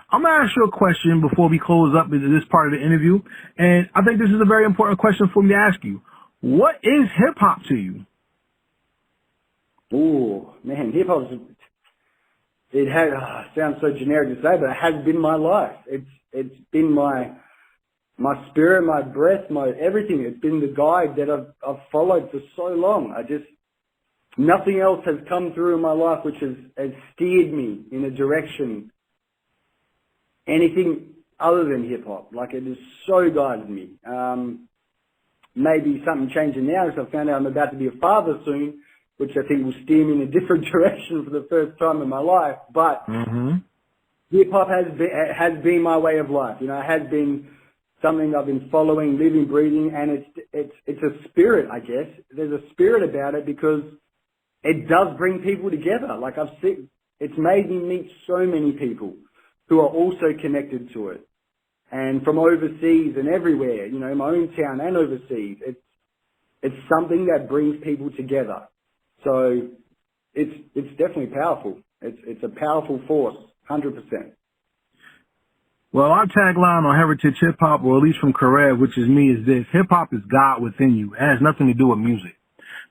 Speaker 2: I'm going to ask you a question before we close up into this part of the interview. And I think this is a very important question for me to ask you. What is hip hop to you?
Speaker 3: Ooh, man, hip hop it has, sounds so generic to say, but it has been my life. It's been my my spirit, my breath, my everything. It's been the guide that I've followed for so long. Nothing else has come through in my life which has steered me in a direction, anything other than hip hop. Like, it has so guided me. Maybe something changing now because I found out I'm about to be a father soon, which I think will steer me in a different direction for the first time in my life. But hip hop has been my way of life. You know, it has been something I've been following, living, breathing, and it's a spirit, I guess. There's a spirit about it because it does bring people together. Like, I've seen, it's made me meet so many people who are also connected to it, and from overseas and everywhere. You know, in my own town and overseas, it's something that brings people together. So it's definitely powerful. It's a powerful force, 100%.
Speaker 2: Well, our tagline on Heritage Hip Hop, or at least from Karev, which is me, is this: hip hop is God within you. It has nothing to do with music.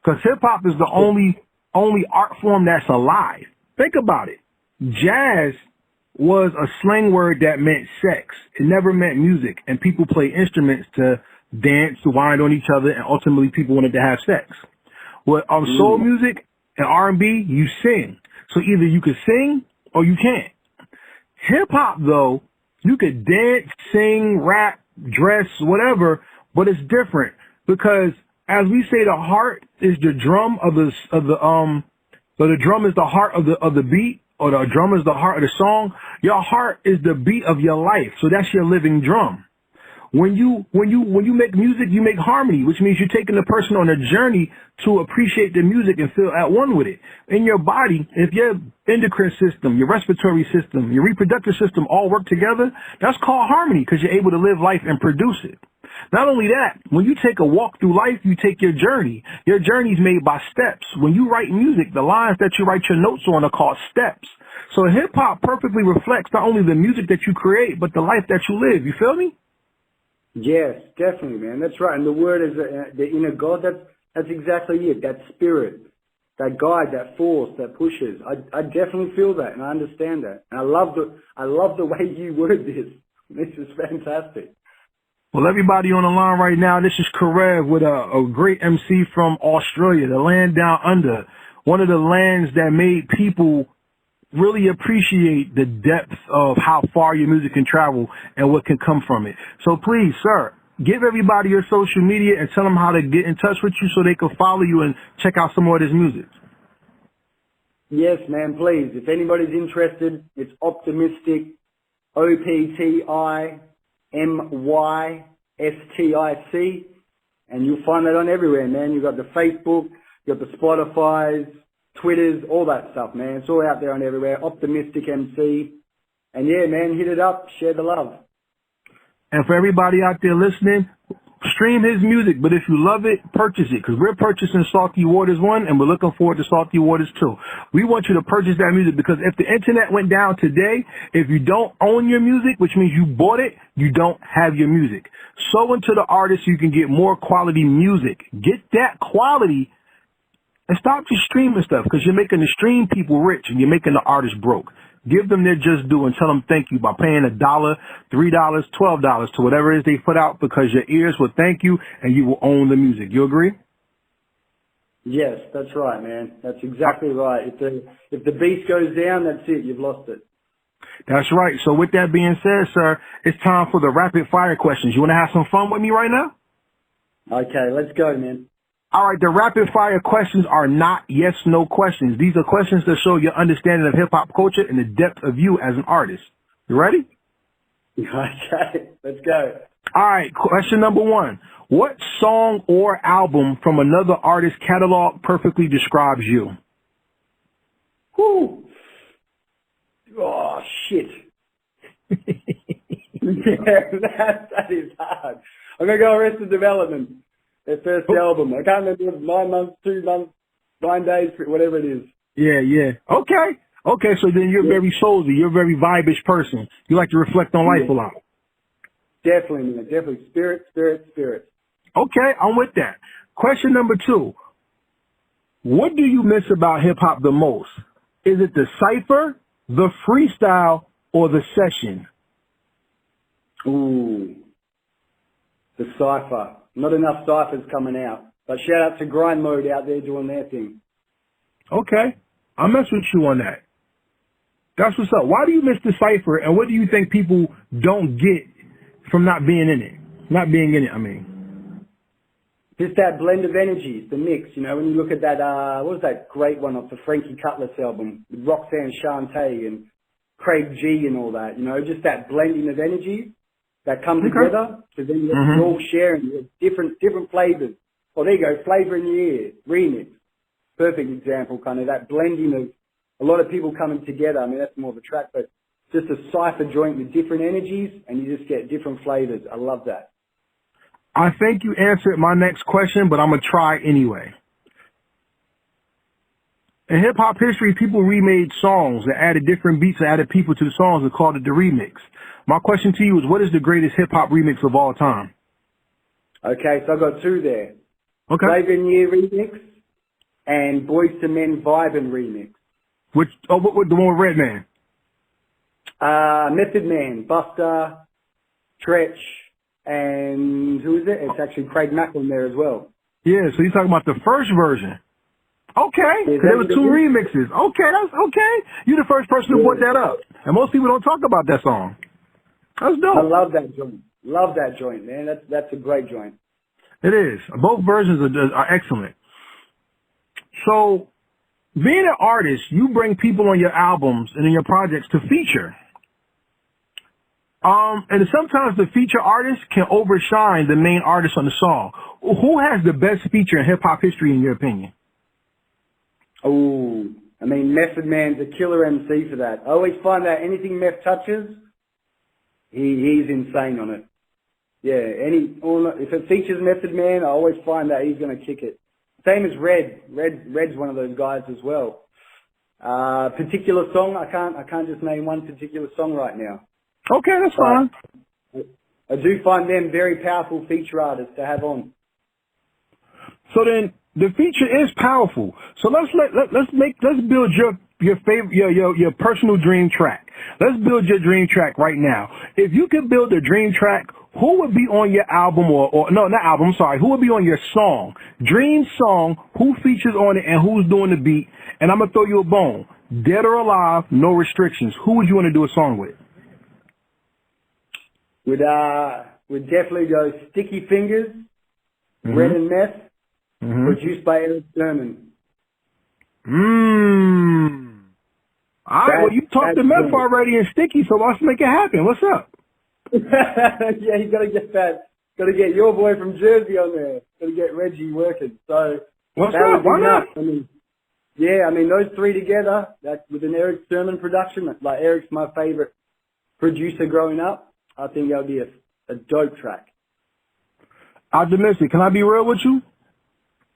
Speaker 2: Because hip hop is the only art form that's alive. Think about it. Jazz was a slang word that meant sex. It never meant music. And people play instruments to dance, to wind on each other, and ultimately people wanted to have sex. With soul music and R&B, you sing. So either you can sing or you can't. Hip hop, though, you could dance, sing, rap, dress, whatever, but it's different because, as we say, the heart is the drum so the drum is the heart of the beat, or the drum is the heart of the song. Your heart is the beat of your life, so that's your living drum. When you make music, you make harmony, which means you're taking the person on a journey to appreciate the music and feel at one with it. In your body, if your endocrine system, your respiratory system, your reproductive system all work together, that's called harmony because you're able to live life and produce it. Not only that, when you take a walk through life, you take your journey. Your journey is made by steps. When you write music, the lines that you write your notes on are called steps. So hip hop perfectly reflects not only the music that you create, but the life that you live. You feel me?
Speaker 3: Yes, definitely, man. That's right. And the word is the inner God. That's exactly it. That spirit, that guide, that force, that pushes. I definitely feel that, and I understand that. And I love the way you word this. This is fantastic.
Speaker 2: Well, everybody on the line right now, this is Karev with a great MC from Australia, the land down under, one of the lands that made people really appreciate the depth of how far your music can travel and what can come from it. So please, sir, give everybody your social media and tell them how to get in touch with you so they can follow you and check out some more of this music.
Speaker 3: Yes, man, please. If anybody's interested, it's Optimystic, Optimystic, and you'll find that on everywhere, man. You've got the Facebook, you've got the Spotify's, Twitters, all that stuff, man. It's all out there on everywhere. Optimistic MC. And yeah, man, hit it up. Share the love.
Speaker 2: And for everybody out there listening, stream his music. But if you love it, purchase it. Because we're purchasing Salty Waters 1, and we're looking forward to Salty Waters 2. We want you to purchase that music because if the internet went down today, if you don't own your music, which means you bought it, you don't have your music. Sow into the artist so you can get more quality music. Get that quality. And stop just streaming stuff because you're making the stream people rich and you're making the artists broke. Give them their just due and tell them thank you by paying $1, $3, $12 to whatever it is they put out because your ears will thank you and you will own the music. You agree?
Speaker 3: Yes, that's right, man. That's exactly right. If the beast goes down, that's it. You've lost it.
Speaker 2: That's right. So with that being said, sir, it's time for the rapid fire questions. You want to have some fun with me right now?
Speaker 3: Okay, let's go, man.
Speaker 2: All right, the rapid fire questions are not yes/no questions. These are questions that show your understanding of hip hop culture and the depth of you as an artist. You ready?
Speaker 3: Okay, let's go.
Speaker 2: All right, question number 1. What song or album from another artist's catalog perfectly describes you?
Speaker 3: Whew. Oh, shit. Yeah, that is hard. I'm going to go Arrested Development. Their first album. I can't remember if it was 9 months, 2 months, 9 days, whatever it is.
Speaker 2: Yeah. Okay, so then you're very soulsy. You're a very vibish person. You like to reflect on life a lot.
Speaker 3: Definitely, man. Definitely. Spirit.
Speaker 2: Okay, I'm with that. Question number 2. What do you miss about hip-hop the most? Is it the cipher, the freestyle, or the session?
Speaker 3: Ooh. the cypher. Not enough ciphers coming out. But shout out to Grind Mode out there doing their thing.
Speaker 2: Okay. I'll mess with you on that. That's what's up. Why do you miss the cipher, and what do you think people don't get from not being in it? Not being in it, I mean.
Speaker 3: Just that blend of energies, the mix, you know, when you look at that, what was that great one off the Frankie Cutlass album, with Roxanne Shante and Craig G and all that, you know, just that blending of energies that come together, because then you're all sharing different flavors. Oh, there you go, flavor in your ear, remix. Perfect example, kind of that blending of a lot of people coming together. I mean, that's more of a track, but just a cipher joint with different energies, and you just get different flavors. I love that.
Speaker 2: I think you answered my next question, but I'm going to try anyway. In hip-hop history, people remade songs and added different beats and added people to the songs and called it the remix. My question to you is, what is the greatest hip-hop remix of all time?
Speaker 3: Okay, so I've got two there.
Speaker 2: Okay.
Speaker 3: Flavor in Year remix and Boys to Men Vibin' remix.
Speaker 2: Which, what the one with Redman?
Speaker 3: Method Man, Buster, Tretch, and who is it? It's actually Craig Macklin there as well.
Speaker 2: Yeah, so you're talking about the first version. Okay,
Speaker 3: Yeah,
Speaker 2: there were two remixes. Okay, that's okay. You're the first person who brought that up. And most people don't talk about that song. That's dope.
Speaker 3: I love that joint. Love that joint, man. That's a great joint.
Speaker 2: It is. Both versions are excellent. So, being an artist, you bring people on your albums and in your projects to feature. And sometimes the feature artist can overshine the main artist on the song. Who has the best feature in hip-hop history, in your opinion?
Speaker 3: Oh, I mean, Method Man's a killer MC for that. I always find that anything Meth touches, he's insane on it. Yeah, if it features Method Man, I always find that he's going to kick it. Same as Red. Red's one of those guys as well. Particular song, I can't just name one particular song right now.
Speaker 2: Okay, that's fine.
Speaker 3: I do find them very powerful feature artists to have on.
Speaker 2: So then, the feature is powerful. So let's build your favorite, your personal dream track. Let's build your dream track right now. If you could build a dream track, who would be on your album or no, not album, I'm sorry, who would be on your song? Dream song, who features on it and who's doing the beat? And I'm going to throw you a bone. Dead or alive, no restrictions. Who would you want to do a song with?
Speaker 3: Would definitely go Sticky Fingers, Red and Meth, produced by Eric Sermon.
Speaker 2: All right, well, you talked to Meth already and Sticky, so let's make it happen. What's up?
Speaker 3: Yeah, you gotta get your boy from Jersey on there. Gotta get Reggie working. So
Speaker 2: what's up? Why not?
Speaker 3: I mean, those three together, that with an Eric Sermon production, like Eric's my favorite producer growing up. I think that'll be a dope track.
Speaker 2: Optimistic. Can I be real with you?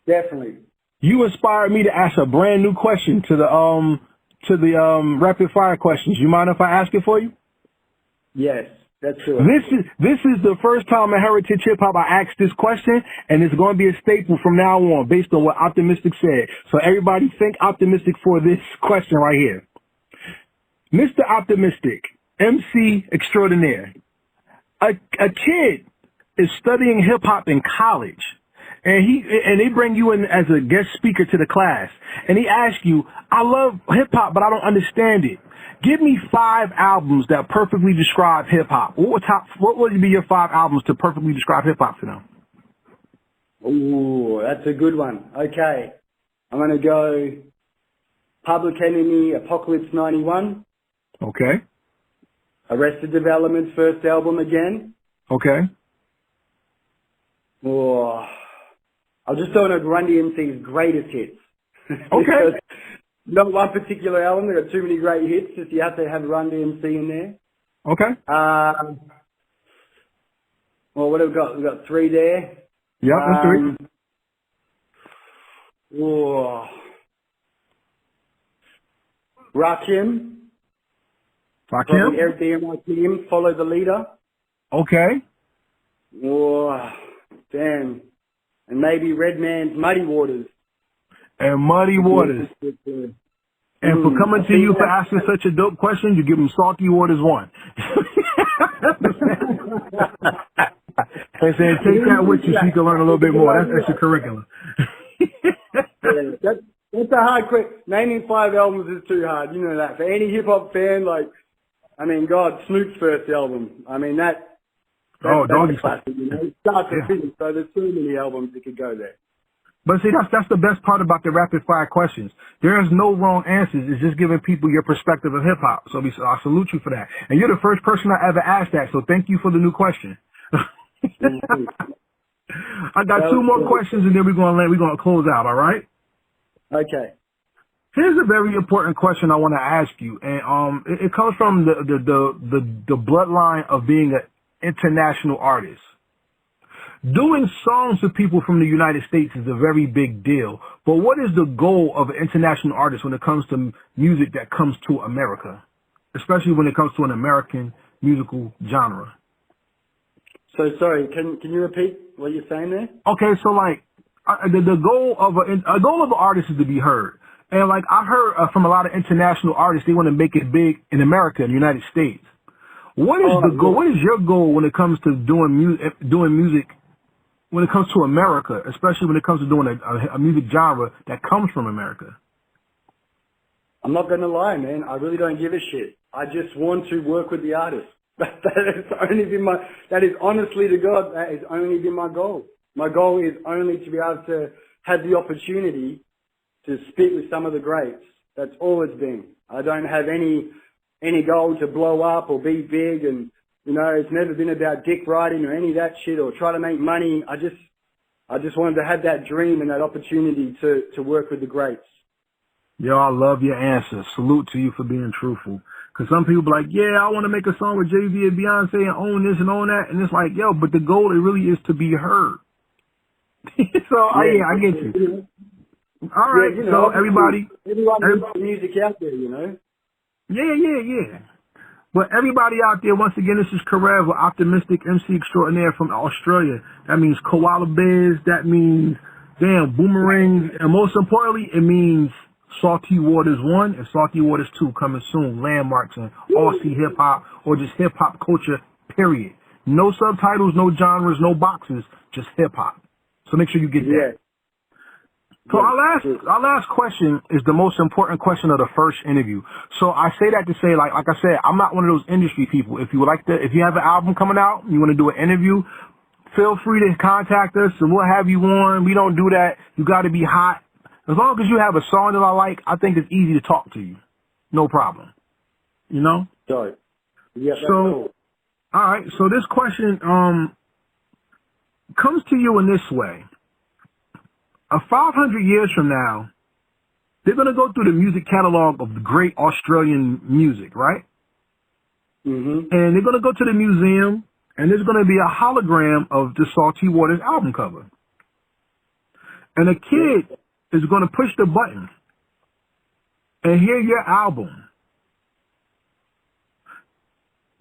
Speaker 3: Definitely.
Speaker 2: You inspired me to ask a brand new question to the rapid fire questions. You mind if I ask it for you?
Speaker 3: Yes. That's true.
Speaker 2: This is the first time in Heritage Hip Hop I asked this question, and it's going to be a staple from now on based on what Optimistic said. So everybody think Optimistic for this question right here. Mr. Optimistic, MC extraordinaire. A kid is studying hip hop in college, and they bring you in as a guest speaker to the class, and he asks you, "I love hip hop, but I don't understand it. Give me 5 albums that perfectly describe hip-hop." What would be your 5 albums to perfectly describe hip-hop to them?
Speaker 3: Ooh, that's a good one. Okay. I'm going to go Public Enemy, Apocalypse 91.
Speaker 2: Okay.
Speaker 3: Arrested Development's first album again.
Speaker 2: Okay.
Speaker 3: Oh, I'll just throw in a Run DMC's greatest hits.
Speaker 2: Okay.
Speaker 3: Not one particular album. There are too many great hits. Just you have to have Run DMC in there.
Speaker 2: Okay.
Speaker 3: Well, what have we got? We've got 3 there.
Speaker 2: Yeah, that's 3.
Speaker 3: Oh. Rakim. Eric DM, Rakim. Follow the Leader.
Speaker 2: Okay.
Speaker 3: Oh, damn. And maybe Redman's Muddy Waters.
Speaker 2: And Muddy Waters. And for coming to you for asking such a dope question, you give him Salty Waters 1. They saying take that with you so you can learn a little bit more. That's extracurricular.
Speaker 3: Yeah, that's a hard question. Naming 5 albums is too hard. You know that. For any hip hop fan, like, I mean, God, Snoop's first album. I mean, that's
Speaker 2: Doggy
Speaker 3: a classic. You know, it starts to finish. So there's so many albums that could go there.
Speaker 2: But see, that's the best part about the rapid fire questions. There is no wrong answers. It's just giving people your perspective of hip hop. So I salute you for that. And you're the first person I ever asked that. So thank you for the new question. I got 2 more questions and then we're gonna close out. All right.
Speaker 3: Okay.
Speaker 2: Here's a very important question I want to ask you, and it comes from the bloodline of being an international artist. Doing songs with people from the United States is a very big deal. But what is the goal of an international artist when it comes to music that comes to America, especially when it comes to an American musical genre?
Speaker 3: So sorry, can you repeat what you're saying there?
Speaker 2: Okay, so like the goal of an artist is to be heard, and like I heard from a lot of international artists, they want to make it big in America, in the United States. What is the goal? What is your goal when it comes to doing music? When it comes to America, especially when it comes to doing a music genre that comes from America?
Speaker 3: I'm not going to lie, man. I really don't give a shit. I just want to work with the artist. That is honestly to God, that has only been my goal. My goal is only to be able to have the opportunity to speak with some of the greats. That's all it's been. I don't have any goal to blow up or be big, and you know, it's never been about dick riding or any of that shit or try to make money. I just wanted to have that dream and that opportunity to work with the greats.
Speaker 2: Yo, I love your answer. Salute to you for being truthful. Because some people be like, yeah, I want to make a song with Jay-Z and Beyonce and own this and own that. And it's like, yo, but the goal, it really is to be heard. So, I get you. All right,
Speaker 3: yeah, you know,
Speaker 2: so everybody
Speaker 3: needs music out there, you know?
Speaker 2: Yeah. But everybody out there, once again, this is Karev, with Optimistic MC Extraordinaire from Australia. That means koala bears. That means, boomerangs. And most importantly, it means Salty Waters 1 and Salty Waters 2 coming soon. Landmarks in Aussie hip-hop or just hip-hop culture, period. No subtitles, no genres, no boxes, just hip-hop. So make sure you get that. So our last question is the most important question of the first interview. So I say that to say, like I said, I'm not one of those industry people. If you have an album coming out, you want to do an interview, feel free to contact us and we'll have you on. We don't do that. You got to be hot. As long as you have a song that I like, I think it's easy to talk to you. No problem. You know?
Speaker 3: Sorry. Yeah.
Speaker 2: So, all right. So this question comes to you in this way. 500 years from now, they're going to go through the music catalog of the great Australian music, right?
Speaker 3: Mm-hmm.
Speaker 2: And they're going to go to the museum, and there's going to be a hologram of the Salty Waters album cover. And a kid is going to push the button and hear your album.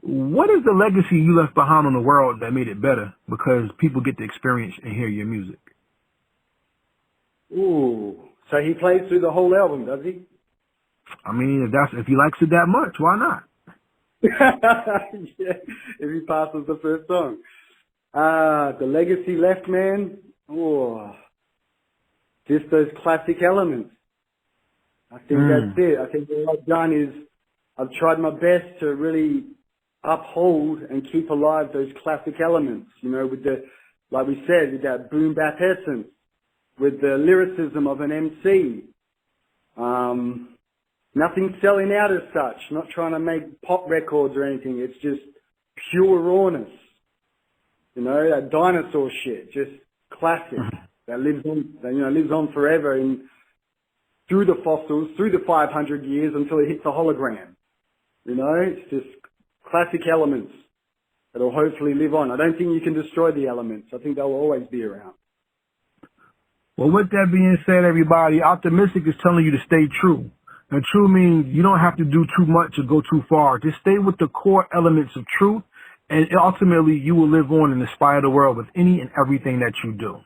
Speaker 2: What is the legacy you left behind on the world that made it better because people get to experience and hear your music?
Speaker 3: Ooh, so he plays through the whole album, does he?
Speaker 2: I mean, if he likes it that much, why not?
Speaker 3: Yeah, if he passes the first song. The legacy left, man. Oh, just those classic elements. I think that's it. I think what I've done is I've tried my best to really uphold and keep alive those classic elements, you know, with like we said, with that boom bap essence, with the lyricism of an MC. Nothing selling out as such, not trying to make pop records or anything. It's just pure rawness. You know, that dinosaur shit, just classic that lives on forever and through the fossils, through the 500 years until it hits a hologram. You know, it's just classic elements that'll hopefully live on. I don't think you can destroy the elements. I think they'll always be around.
Speaker 2: Well, with that being said, everybody, Optimistic is telling you to stay true. And true means you don't have to do too much or go too far. Just stay with the core elements of truth, and ultimately you will live on and inspire the world with any and everything that you do.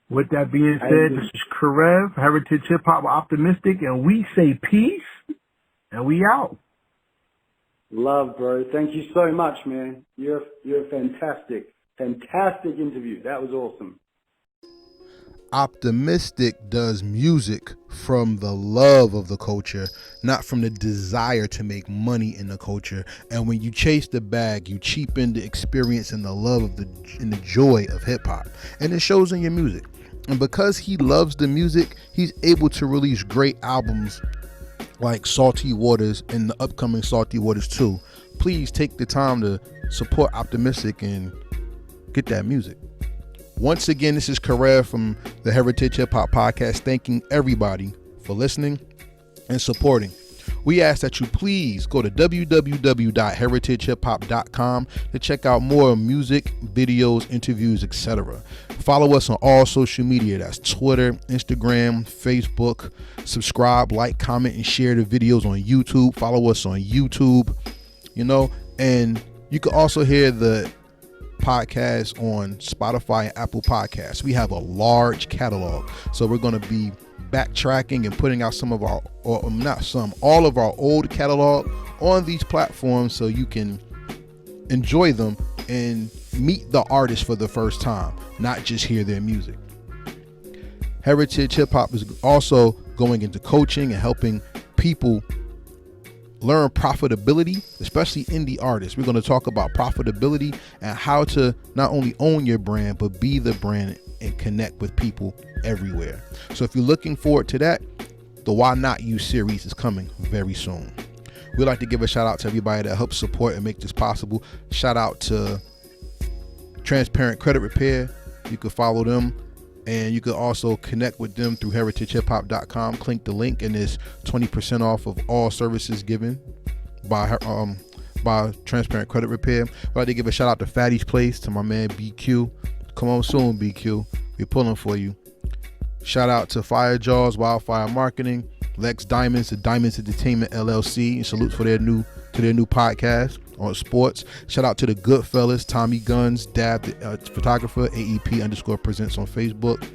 Speaker 2: With that being said, this is Karev, Heritage Hip-Hop with Optimistic, and we say peace, and we out.
Speaker 3: Love, bro. Thank you so much, man. You're fantastic. fantastic interview. That was awesome.
Speaker 1: Optimistic does music from the love of the culture, not from the desire to make money in the culture. And when you chase the bag, you cheapen the experience and the love of and the joy of hip hop. And it shows in your music. And because he loves the music, he's able to release great albums like Salty Waters and the upcoming Salty Waters 2. Please take the time to support Optimistic and get that music. Once again, this is Karev from the Heritage Hip Hop Podcast, thanking everybody for listening and supporting. We ask that you please go to www.heritagehiphop.com to check out more music, videos, interviews, etc. Follow us on all social media. That's Twitter, Instagram, Facebook. Subscribe, like, comment, and share the videos on YouTube. Follow us on YouTube, and you can also hear the podcast on Spotify and Apple Podcasts. We have a large catalog, so we're going to be backtracking and putting out all of our old catalog on these platforms so you can enjoy them and meet the artist for the first time, not just hear their music. Heritage Hip Hop is also going into coaching and helping people learn profitability, especially indie artists. We're going to talk about profitability and how to not only own your brand, but be the brand and connect with people everywhere. So if you're looking forward to that, the Why Not You series is coming very soon. We'd like to give a shout out to everybody that helps support and make this possible. Shout out to Transparent Credit Repair. You can follow them, and you can also connect with them through heritagehiphop.com. Click the link, and there's 20% off of all services given by Transparent Credit Repair. I'd like to give a shout out to Fatty's Place, to my man BQ. Come on soon, BQ. We're pulling for you. Shout out to Fire Jaws, Wildfire Marketing, Lex Diamonds, the Diamonds Entertainment LLC, and salutes for their new podcast on sports. Shout out to the Goodfellas, Tommy Guns, Dab, the photographer, AEP_presents on Facebook.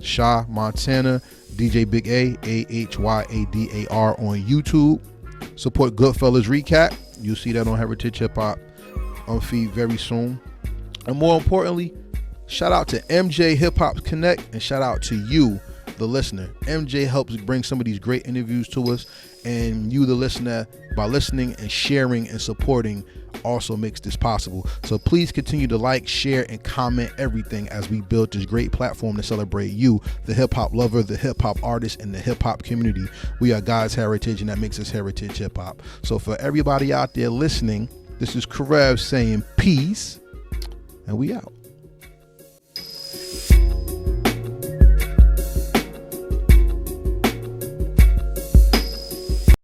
Speaker 1: Sha Montana, DJ Big A, AHYADAR on YouTube. Support Goodfellas Recap. You'll see that on Heritage Hip Hop on feed very soon. And more importantly, shout out to MJ Hip Hop Connect, and shout out to you, the listener. MJ helps bring some of these great interviews to us, and you, the listener, by listening and sharing and supporting, also makes this possible. So please continue to like, share, and comment everything as we build this great platform to celebrate you, the hip hop lover, the hip hop artist, and the hip hop community. We are God's heritage, and that makes us Heritage Hip Hop. So for everybody out there listening, this is Karev saying peace, and we out.